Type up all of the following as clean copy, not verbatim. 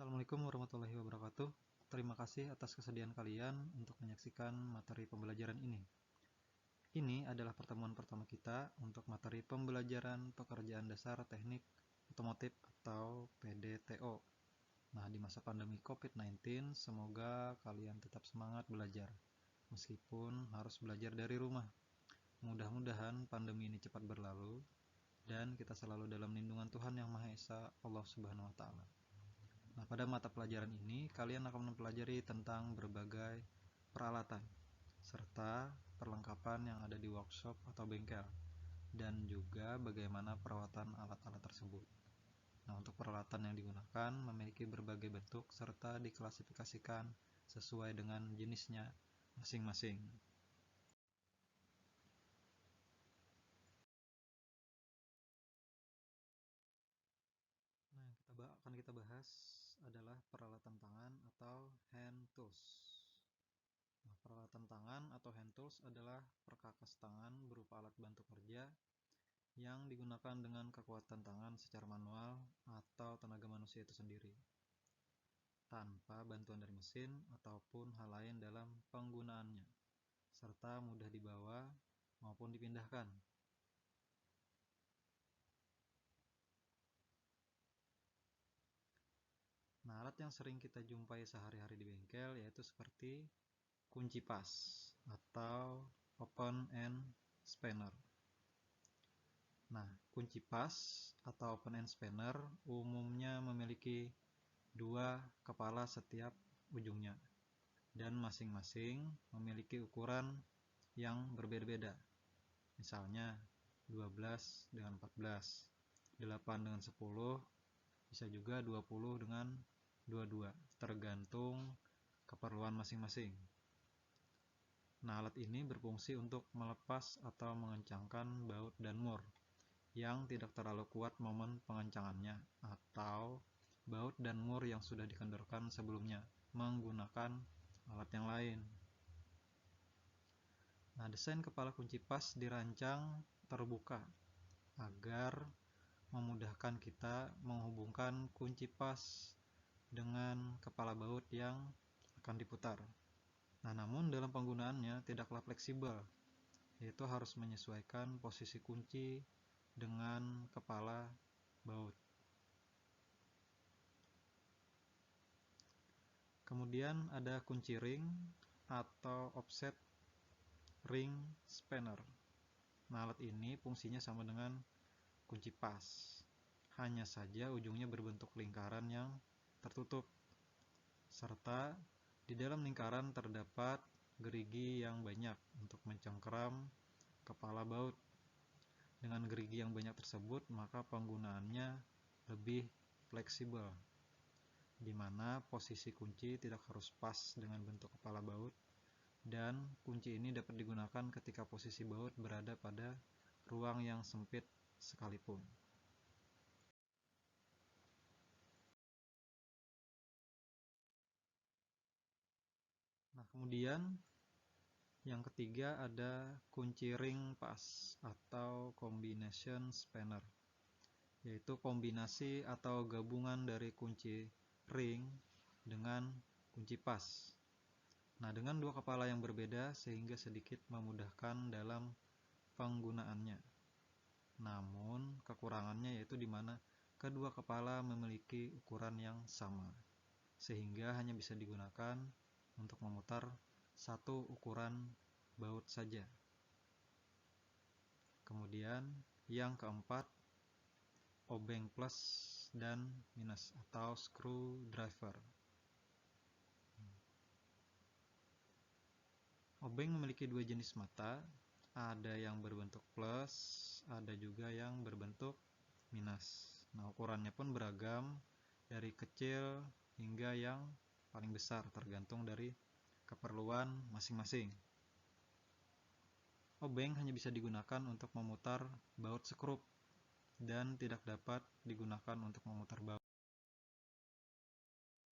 Assalamualaikum warahmatullahi wabarakatuh. Terima kasih atas kesediaan kalian untuk menyaksikan materi pembelajaran ini. Ini adalah pertemuan pertama kita untuk materi pembelajaran pekerjaan dasar teknik otomotif atau PDTO. Nah, di masa pandemi COVID-19, semoga kalian tetap semangat belajar, meskipun harus belajar dari rumah. Mudah-mudahan pandemi ini cepat berlalu, dan kita selalu dalam lindungan Tuhan Yang Maha Esa, Allah Subhanahu wa Ta'ala. Nah, pada mata pelajaran ini, kalian akan mempelajari tentang berbagai peralatan, serta perlengkapan yang ada di workshop atau bengkel, dan juga bagaimana perawatan alat-alat tersebut. Nah, untuk peralatan yang digunakan memiliki berbagai bentuk, serta diklasifikasikan sesuai dengan jenisnya masing-masing. Nah, yang akan kita bahas adalah peralatan tangan atau hand tools. Nah, peralatan tangan atau hand tools adalah perkakas tangan berupa alat bantu kerja yang digunakan dengan kekuatan tangan secara manual atau tenaga manusia itu sendiri, tanpa bantuan dari mesin ataupun hal lain dalam penggunaannya, serta mudah dibawa maupun dipindahkan. Nah, alat yang sering kita jumpai sehari-hari di bengkel yaitu seperti kunci pas atau open end spanner. Nah, kunci pas atau open end spanner umumnya memiliki dua kepala setiap ujungnya, dan masing-masing memiliki ukuran yang berbeda-beda. Misalnya 12 dengan 14, 8 dengan 10, bisa juga 20 dengan 22, tergantung keperluan masing-masing. Nah, alat ini berfungsi untuk melepas atau mengencangkan baut dan mur yang tidak terlalu kuat momen pengencangannya, atau baut dan mur yang sudah dikendorkan sebelumnya menggunakan alat yang lain. Nah, desain kepala kunci pas dirancang terbuka agar memudahkan kita menghubungkan kunci pas dengan kepala baut yang akan diputar. Nah, namun dalam penggunaannya tidaklah fleksibel, yaitu harus menyesuaikan posisi kunci dengan kepala baut. Kemudian ada kunci ring atau offset ring spanner. Nah, alat ini fungsinya sama dengan kunci pas, hanya saja ujungnya berbentuk lingkaran yang tertutup, serta di dalam lingkaran terdapat gerigi yang banyak untuk mencengkeram kepala baut. Dengan gerigi yang banyak tersebut, maka penggunaannya lebih fleksibel, di mana posisi kunci tidak harus pas dengan bentuk kepala baut, dan kunci ini dapat digunakan ketika posisi baut berada pada ruang yang sempit sekalipun. Nah, kemudian yang ketiga ada kunci ring pas atau combination spanner, yaitu kombinasi atau gabungan dari kunci ring dengan kunci pas. Nah, dengan dua kepala yang berbeda sehingga sedikit memudahkan dalam penggunaannya. Namun, kekurangannya yaitu di mana kedua kepala memiliki ukuran yang sama, sehingga hanya bisa digunakan untuk memutar satu ukuran baut saja. Kemudian yang keempat, obeng plus dan minus atau screwdriver. Obeng memiliki dua jenis mata, ada yang berbentuk plus, ada juga yang berbentuk minus. Nah, ukurannya pun beragam, dari kecil hingga yang paling besar, tergantung dari keperluan masing-masing. Obeng hanya bisa digunakan untuk memutar baut skrup dan tidak dapat digunakan untuk memutar baut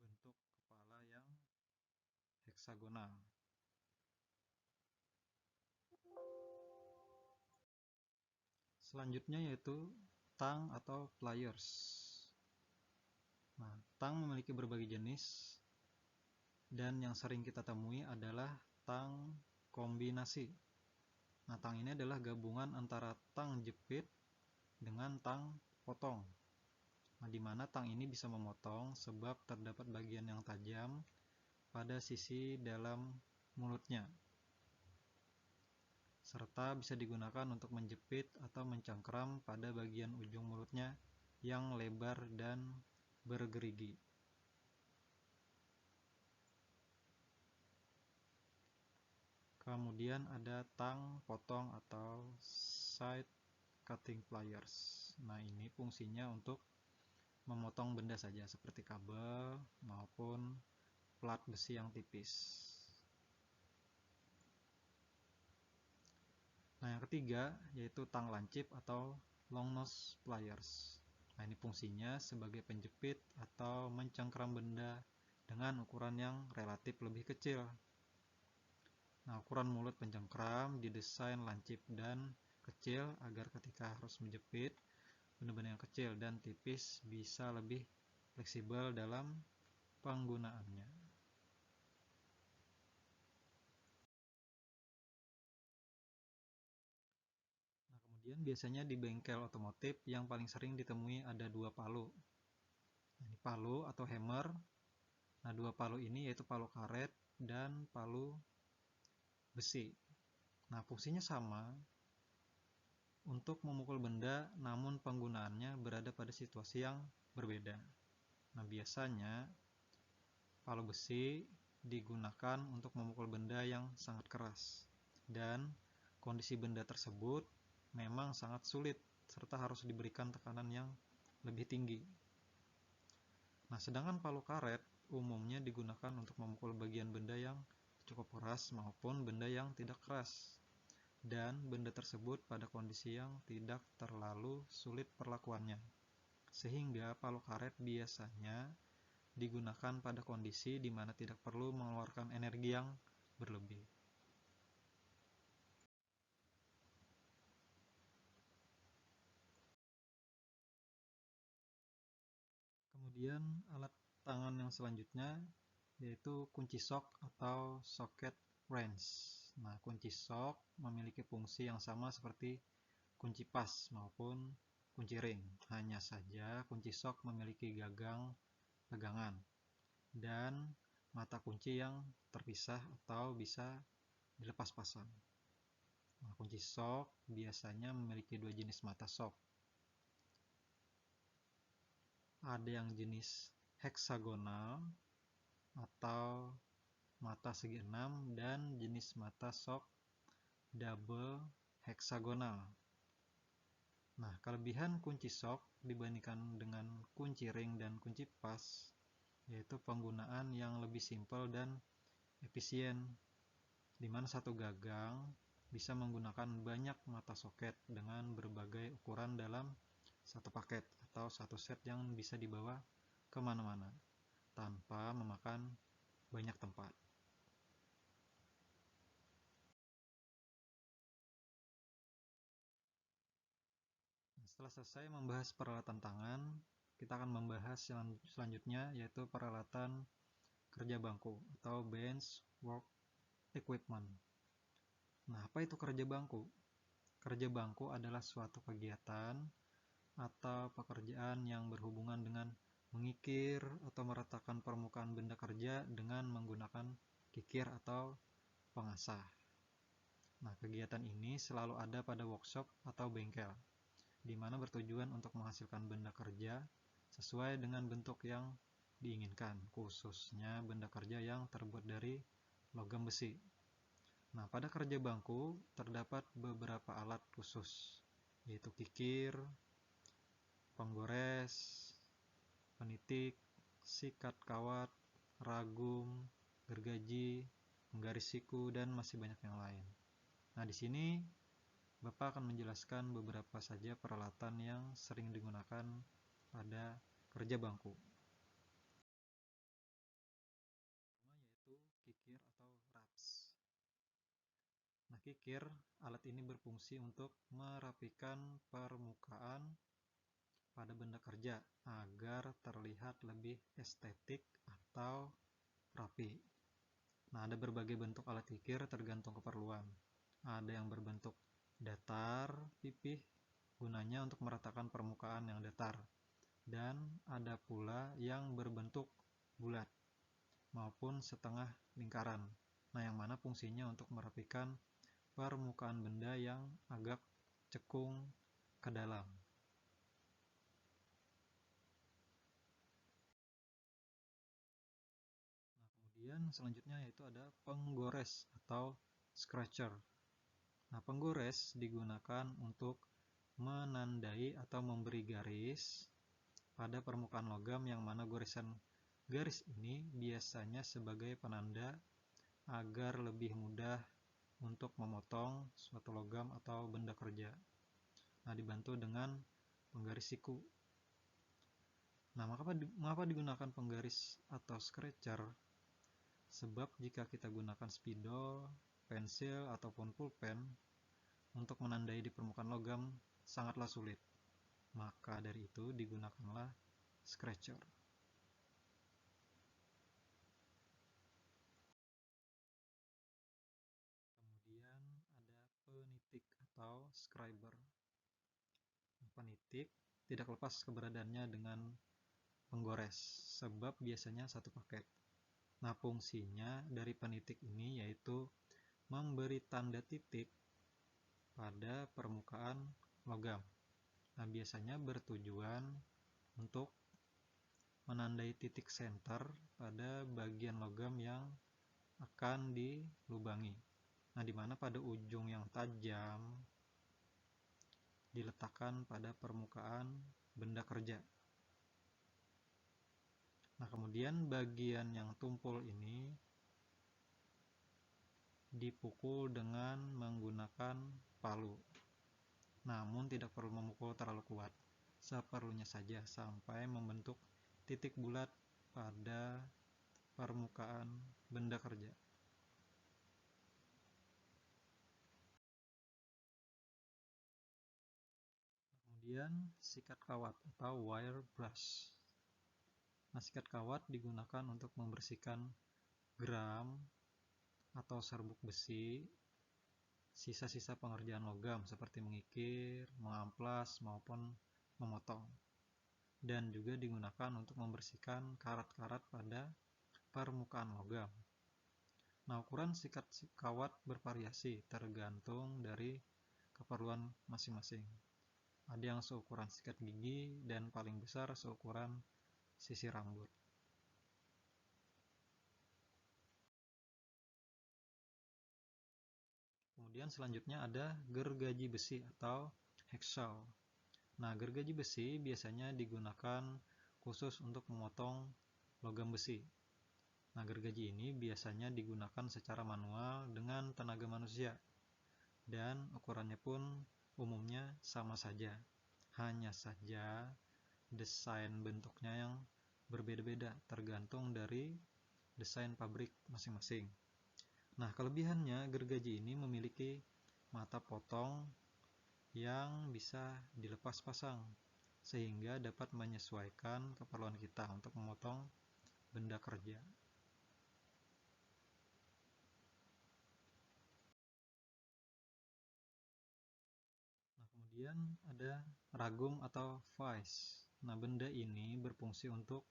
bentuk kepala yang heksagonal. Selanjutnya yaitu tang atau pliers. Nah, tang memiliki berbagai jenis, dan yang sering kita temui adalah tang kombinasi. Nah, tang ini adalah gabungan antara tang jepit dengan tang potong. Nah, di mana tang ini bisa memotong sebab terdapat bagian yang tajam pada sisi dalam mulutnya, serta bisa digunakan untuk menjepit atau mencengkram pada bagian ujung mulutnya yang lebar dan bergerigi. Kemudian ada tang potong atau side cutting pliers. Nah, ini fungsinya untuk memotong benda saja seperti kabel maupun plat besi yang tipis. Nah, yang ketiga yaitu tang lancip atau long nose pliers. Nah, ini fungsinya sebagai penjepit atau mencengkram benda dengan ukuran yang relatif lebih kecil. Nah, ukuran mulut pencengkram didesain lancip dan kecil agar ketika harus menjepit benda-benda yang kecil dan tipis bisa lebih fleksibel dalam penggunaannya. Nah, kemudian biasanya di bengkel otomotif yang paling sering ditemui ada dua palu. Nah, ini palu atau hammer. Nah, dua palu ini yaitu palu karet dan palu besi. Nah, fungsinya sama untuk memukul benda, namun penggunaannya berada pada situasi yang berbeda. Nah, biasanya palu besi digunakan untuk memukul benda yang sangat keras, dan kondisi benda tersebut memang sangat sulit serta harus diberikan tekanan yang lebih tinggi. Nah, sedangkan palu karet umumnya digunakan untuk memukul bagian benda yang cukup keras maupun benda yang tidak keras, dan benda tersebut pada kondisi yang tidak terlalu sulit perlakuannya, sehingga palu karet biasanya digunakan pada kondisi di mana tidak perlu mengeluarkan energi yang berlebih. Kemudian alat tangan yang selanjutnya yaitu kunci sok atau socket wrench. Nah, kunci sok memiliki fungsi yang sama seperti kunci pas maupun kunci ring. Hanya saja kunci sok memiliki gagang pegangan dan mata kunci yang terpisah atau bisa dilepas pasang. Nah, kunci sok biasanya memiliki dua jenis mata sok. Ada yang jenis heksagonal atau mata segi 6 dan jenis mata sok double heksagonal. Nah, kelebihan kunci sok dibandingkan dengan kunci ring dan kunci pas yaitu penggunaan yang lebih simpel dan efisien, di mana satu gagang bisa menggunakan banyak mata soket dengan berbagai ukuran dalam satu paket atau satu set yang bisa dibawa kemana-mana tanpa memakan banyak tempat. Setelah selesai membahas peralatan tangan, kita akan membahas yang selanjutnya yaitu peralatan kerja bangku atau bench work equipment. Nah, apa itu kerja bangku? Kerja bangku adalah suatu kegiatan atau pekerjaan yang berhubungan dengan mengikir atau meratakan permukaan benda kerja dengan menggunakan kikir atau pengasah. Nah, kegiatan ini selalu ada pada workshop atau bengkel, di mana bertujuan untuk menghasilkan benda kerja sesuai dengan bentuk yang diinginkan, khususnya benda kerja yang terbuat dari logam besi. Nah, pada kerja bangku terdapat beberapa alat khusus, yaitu kikir, penggores, penitik, sikat kawat, ragum, gergaji, penggaris siku, dan masih banyak yang lain. Nah, di sini Bapak akan menjelaskan beberapa saja peralatan yang sering digunakan pada kerja bangku. Pertama yaitu kikir atau raps. Nah, kikir, alat ini berfungsi untuk merapikan permukaan pada benda kerja agar terlihat lebih estetik atau rapi. Nah, ada berbagai bentuk alat kikir tergantung keperluan. Ada yang berbentuk datar, pipih, gunanya untuk meratakan permukaan yang datar. Dan ada pula yang berbentuk bulat maupun setengah lingkaran. Nah, yang mana fungsinya untuk merapikan permukaan benda yang agak cekung ke dalam. Nah, kemudian selanjutnya yaitu ada penggores atau scratcher. Nah, penggores digunakan untuk menandai atau memberi garis pada permukaan logam yang mana goresan garis ini biasanya sebagai penanda agar lebih mudah untuk memotong suatu logam atau benda kerja. Nah, dibantu dengan penggaris siku. Nah, mengapa digunakan penggaris atau scratcher? Sebab jika kita gunakan spidol, pensil, ataupun pulpen untuk menandai di permukaan logam sangatlah sulit. Maka dari itu digunakanlah scratcher. Kemudian ada penitik atau scriber. Penitik tidak lepas keberadaannya dengan penggores, sebab biasanya satu paket. Nah, fungsinya dari penitik ini yaitu memberi tanda titik pada permukaan logam. Nah, biasanya bertujuan untuk menandai titik center pada bagian logam yang akan dilubangi. Nah, di mana pada ujung yang tajam diletakkan pada permukaan benda kerja. Nah, kemudian bagian yang tumpul ini dipukul dengan menggunakan palu. Namun tidak perlu memukul terlalu kuat, seperlunya saja sampai membentuk titik bulat pada permukaan benda kerja. Kemudian sikat kawat atau wire brush. Nah, sikat kawat digunakan untuk membersihkan geram atau serbuk besi, sisa-sisa pengerjaan logam seperti mengikir, mengamplas, maupun memotong. Dan juga digunakan untuk membersihkan karat-karat pada permukaan logam. Nah, ukuran sikat kawat bervariasi tergantung dari keperluan masing-masing. Ada yang seukuran sikat gigi dan paling besar seukuran sisi rambut. Kemudian selanjutnya ada gergaji besi atau hacksaw. Nah, gergaji besi biasanya digunakan khusus untuk memotong logam besi. Nah, gergaji ini biasanya digunakan secara manual dengan tenaga manusia. Dan ukurannya pun umumnya sama saja. Hanya saja desain bentuknya yang berbeda-beda tergantung dari desain pabrik masing-masing. Nah, kelebihannya gergaji ini memiliki mata potong yang bisa dilepas pasang sehingga dapat menyesuaikan keperluan kita untuk memotong benda kerja. Nah, kemudian ada ragum atau vise. Nah, benda ini berfungsi untuk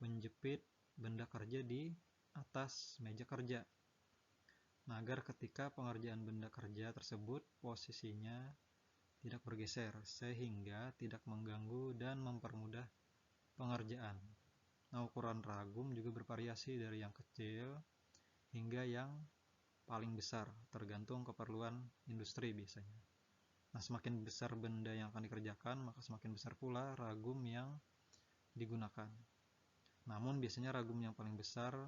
menjepit benda kerja di atas meja kerja. Nah, agar ketika pengerjaan benda kerja tersebut posisinya tidak bergeser sehingga tidak mengganggu dan mempermudah pengerjaan. Nah, ukuran ragum juga bervariasi dari yang kecil hingga yang paling besar tergantung keperluan industri biasanya. Nah, semakin besar benda yang akan dikerjakan, maka semakin besar pula ragum yang digunakan. Namun biasanya ragum yang paling besar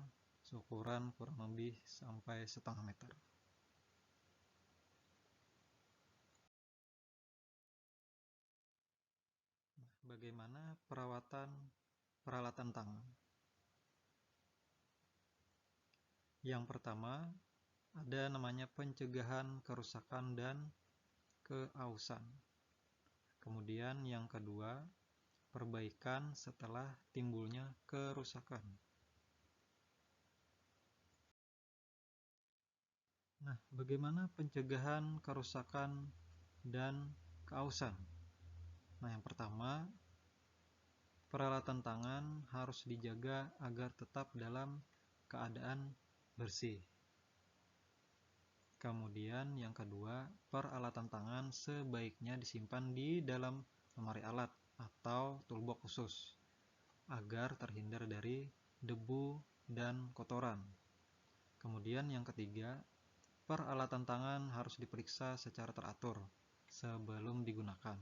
seukuran kurang lebih sampai setengah meter. Nah, bagaimana peralatan tangan? Yang pertama ada namanya pencegahan kerusakan dan keausan. Kemudian yang kedua perbaikan setelah timbulnya kerusakan. Nah, bagaimana pencegahan kerusakan dan keausan? Nah, yang pertama, peralatan tangan harus dijaga agar tetap dalam keadaan bersih. Kemudian yang kedua, peralatan tangan sebaiknya disimpan di dalam lemari alat atau toolbox khusus agar terhindar dari debu dan kotoran. Kemudian yang ketiga, peralatan tangan harus diperiksa secara teratur sebelum digunakan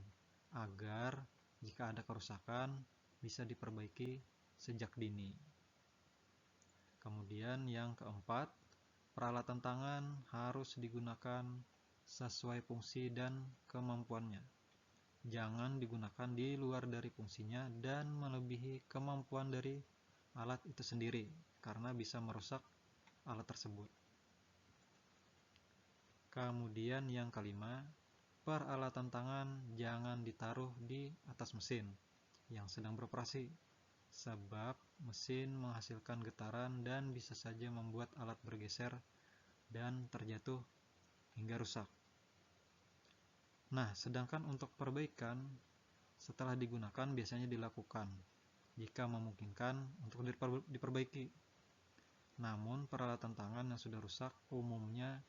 agar jika ada kerusakan bisa diperbaiki sejak dini. Kemudian yang keempat, peralatan tangan harus digunakan sesuai fungsi dan kemampuannya. Jangan digunakan di luar dari fungsinya dan melebihi kemampuan dari alat itu sendiri, karena bisa merusak alat tersebut. Kemudian yang kelima, peralatan tangan jangan ditaruh di atas mesin yang sedang beroperasi, sebab mesin menghasilkan getaran dan bisa saja membuat alat bergeser dan terjatuh hingga rusak. Nah, sedangkan untuk perbaikan setelah digunakan biasanya dilakukan jika memungkinkan untuk diperbaiki. Namun, peralatan tangan yang sudah rusak umumnya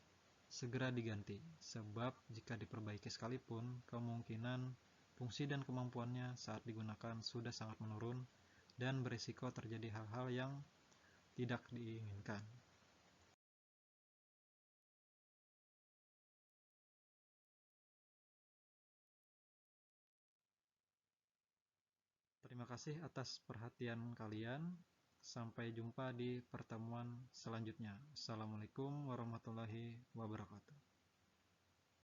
segera diganti, sebab jika diperbaiki sekalipun, kemungkinan fungsi dan kemampuannya saat digunakan sudah sangat menurun dan berisiko terjadi hal-hal yang tidak diinginkan. Terima kasih atas perhatian kalian. Sampai jumpa di pertemuan selanjutnya. Assalamualaikum warahmatullahi wabarakatuh.